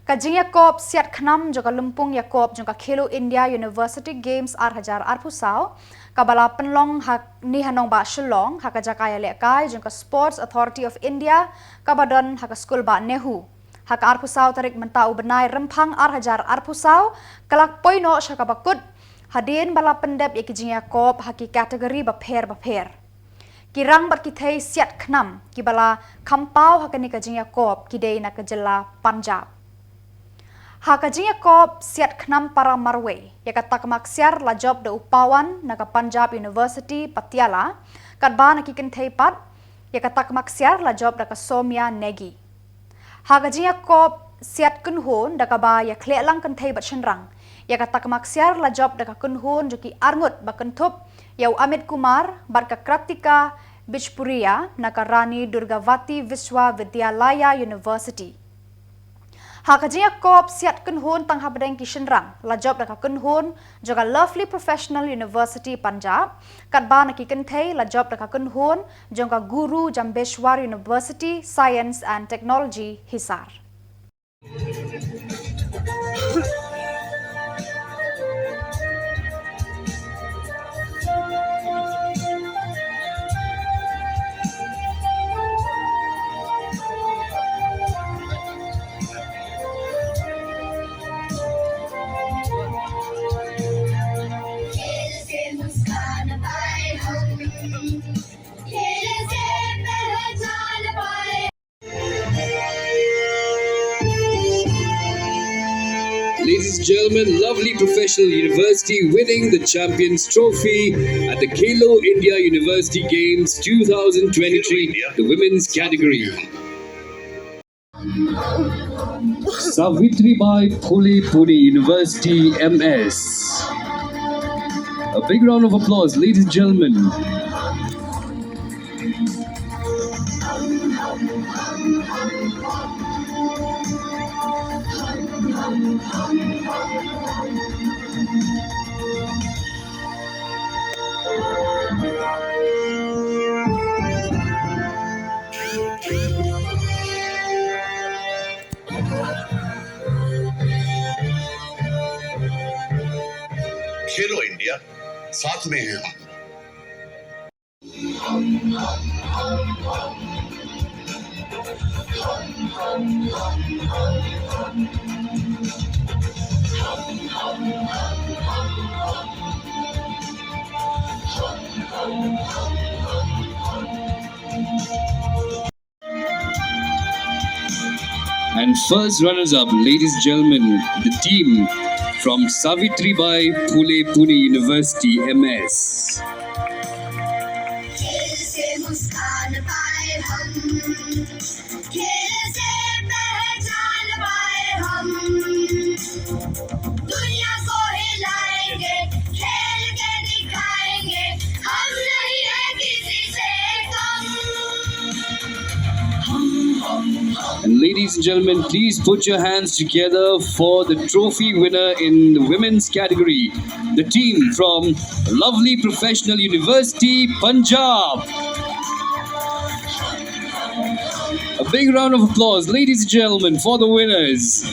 Kajing Yakob siat khnam joka lumpung Yakob joka Khelo India University Games 2024 kabala penlong hak ni hanong ba Shillong haka jakaya lekai joka Sports Authority of India kabadon haka school ba NEHU haka 2024 tarik mentau benai rempang 2024 kalak poino shaka bakut hadin bala pendep yakijing Yakob haki kategori baper kirang bat Thei siat khnam kibala kampau haka ni kajing Yakob kidei na Jylla Punjab Haka Yakob siat khnam para marwe yakatak maksiar la job de upawan naga Punjab University Patiala kadba nakikin Thei pat yakatak maksiar la job daga Somya Negi Haka Yakob siat kunhun daga ba yakle lang kan Thei bat shenrang yakatak maksiar la job daga kunhun joki arngut bakentup yau Amit Kumar barka Kratika Bichpuria naga Rani Durgavati Viswa Vidyalaya University Haka Yakob siat kunhun tang habdeng kishenrang la job daka kunhun juga Lovely Professional University Punjab kadba nakikin Thei la job daka kunhun juga Guru Jambeshwar University Science and Technology Hisar Ladies and gentlemen, Lovely Professional University winning the Champions Trophy at the Khelo India University Games 2023, the women's category. Savitribai Phule Pune University MS. A big round of applause, ladies and gentlemen. Khelo India साथ में है And first runners-up, ladies and gentlemen, the team from Savitribai Phule Pune University MS. And ladies and gentlemen, please put your hands together for the trophy winner in the women's category, the team from Lovely Professional University, Punjab. A big round of applause, ladies and gentlemen, for the winners.